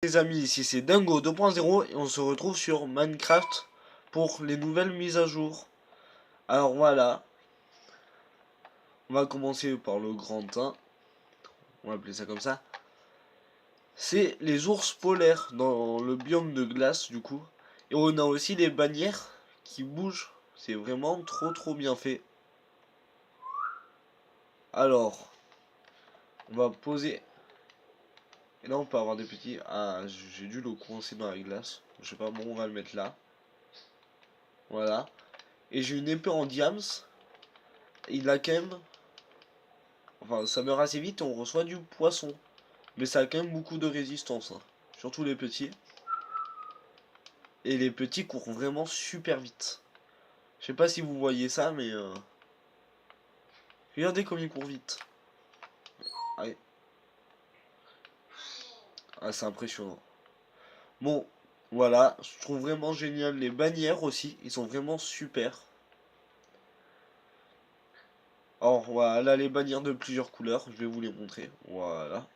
Les amis, ici c'est Dingo 2.0 et on se retrouve sur Minecraft pour les nouvelles mises à jour. Alors voilà, on va commencer par le grand 1, on va appeler ça comme ça. C'est les ours polaires dans le biome de glace du coup. Et on a aussi des bannières qui bougent, c'est vraiment trop bien fait. Alors, on va poser... Et là on peut avoir des petits... Ah, j'ai dû le coincer dans la glace. Je sais pas, bon on va le mettre là. Voilà. Et j'ai une épée en diams. Il a quand même... Enfin, ça meurt assez vite et on reçoit du poisson. Mais ça a quand même beaucoup de résistance. Hein. Surtout les petits. Et les petits courent vraiment super vite. Je sais pas si vous voyez ça, mais... Regardez comme ils courent vite. Allez. Ah, c'est impressionnant. Bon, voilà. Je trouve vraiment génial les bannières aussi. Ils sont vraiment super. Alors, voilà les bannières de plusieurs couleurs. Je vais vous les montrer. Voilà.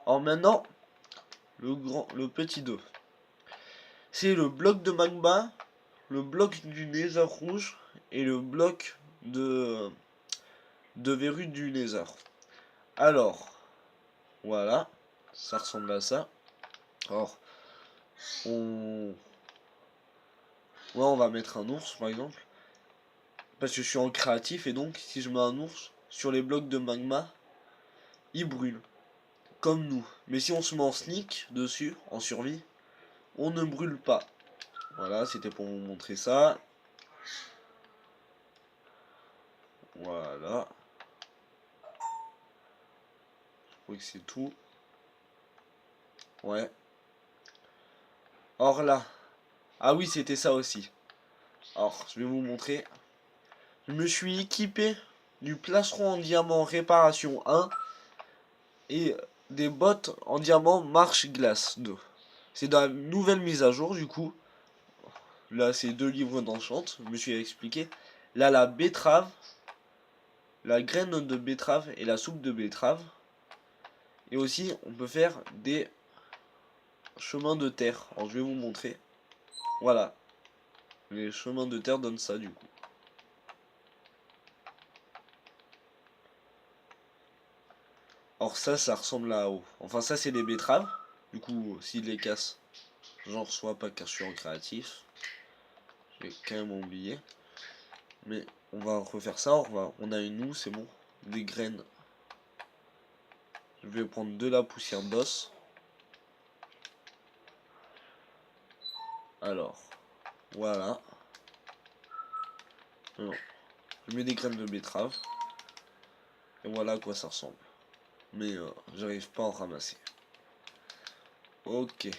Alors maintenant, le petit 2. C'est le bloc de magma, le bloc du Nether rouge et le bloc de verrues du Nether. Alors, voilà, ça ressemble à ça. Alors, on... Ouais, on va mettre un ours par exemple. Parce que je suis en créatif et donc si je mets un ours sur les blocs de magma, il brûle. Comme nous. Mais si on se met en sneak dessus, en survie, on ne brûle pas. Voilà, c'était pour vous montrer ça. Voilà. Je crois que c'est tout. Ouais. Or là. Ah oui, c'était ça aussi. Alors, je vais vous montrer. Je me suis équipé du plastron en diamant réparation 1 et des bottes en diamant marche-glace 2. C'est dans la nouvelle mise à jour du coup. Là, c'est 2 livres d'enchant, je me suis expliqué. Là, la betterave, la graine de betterave et la soupe de betterave. Et aussi, on peut faire des chemins de terre. Alors, je vais vous montrer. Voilà. Les chemins de terre donnent ça du coup. Or ça ressemble à haut. Enfin ça c'est des betteraves. Du coup s'il les casse, j'en reçois pas car je suis en créatif. J'ai quand même oublié. Mais on va refaire ça. On a une houe, c'est bon. Des graines. Je vais prendre de la poussière d'os. Alors, voilà. Non, je mets des graines de betterave. Et voilà à quoi ça ressemble. Mais j'arrive pas à en ramasser. Ok.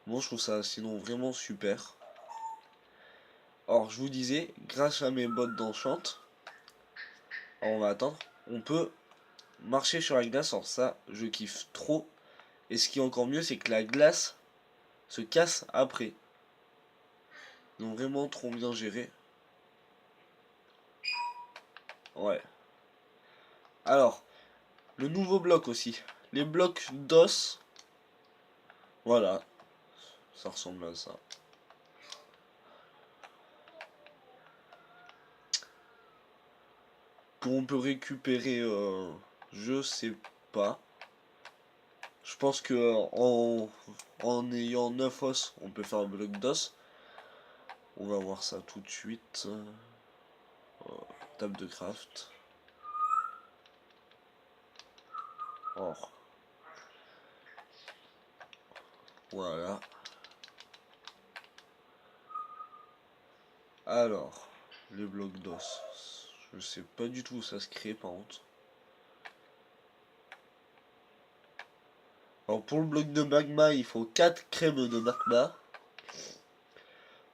Bon, je trouve ça sinon vraiment super. Or, je vous disais, grâce à mes bottes d'enchant, on va attendre, on peut marcher sur la glace. Alors ça, je kiffe trop. Et ce qui est encore mieux, c'est que la glace se casse après. Donc vraiment trop bien géré. Ouais. Alors, le nouveau bloc aussi. Les blocs d'os. Voilà. Ça ressemble à ça. Qu'on peut récupérer, je sais pas. Je pense que en ayant 9 os, on peut faire un bloc d'os. On va voir ça tout de suite. Table de craft. Or. Voilà. Alors, les blocs d'os. Je sais pas du tout où ça se crée par contre. Alors pour le bloc de magma, il faut 4 crèmes de magma.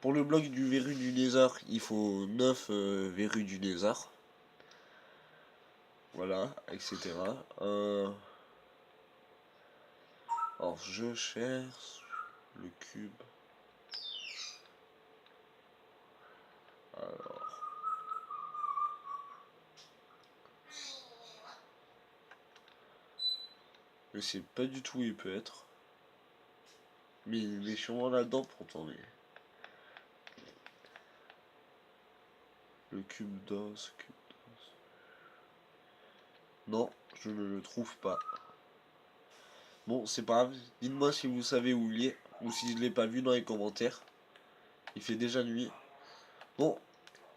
Pour le bloc du verru du Nether, il faut 9 verrues du Nether. Voilà, etc. Alors je cherche le cube. Alors, Je sais pas du tout où il peut être. Mais il est sûrement là-dedans pourtant. Mais... Le cube d'os, non, je ne le trouve pas. Bon, c'est pas grave. Dites-moi si vous savez où il est. Ou si je l'ai pas vu dans les commentaires. Il fait déjà nuit. Bon,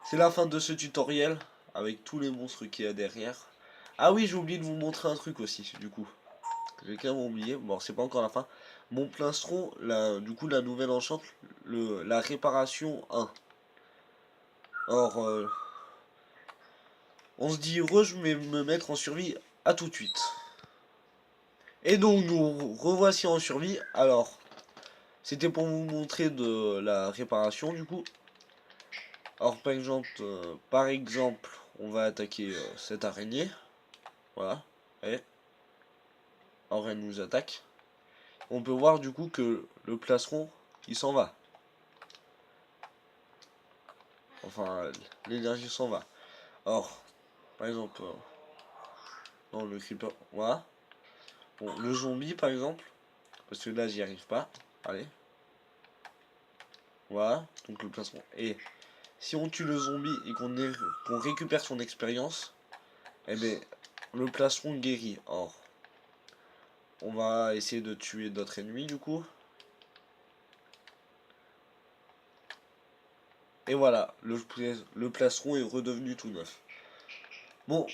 c'est la fin de ce tutoriel. Avec tous les monstres qu'il y a derrière. Ah oui, j'ai oublié de vous montrer un truc aussi, du coup. J'ai carrément oublié. Bon, c'est pas encore la fin. Mon plastron, du coup, la nouvelle enchante, la réparation 1. Or, on se dit heureux, je vais me mettre en survie. À tout de suite. Et donc, nous revoici en survie. Alors, c'était pour vous montrer de la réparation, du coup. Alors, par exemple, on va attaquer cette araignée. Voilà. Et alors, elle nous attaque. On peut voir du coup que le plastron, il s'en va. Enfin, l'énergie s'en va. Or, par exemple, dans le creeper, voilà. Bon, le zombie, par exemple, parce que là, j'y arrive pas. Allez. Voilà, donc le plastron. Et si on tue le zombie et qu'on récupère son expérience, eh bien, le plastron guérit. Or, on va essayer de tuer d'autres ennemis, du coup. Et voilà, le plastron est redevenu tout neuf. Bon,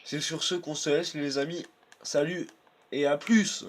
c'est sur ce qu'on se laisse les amis. Salut et à plus!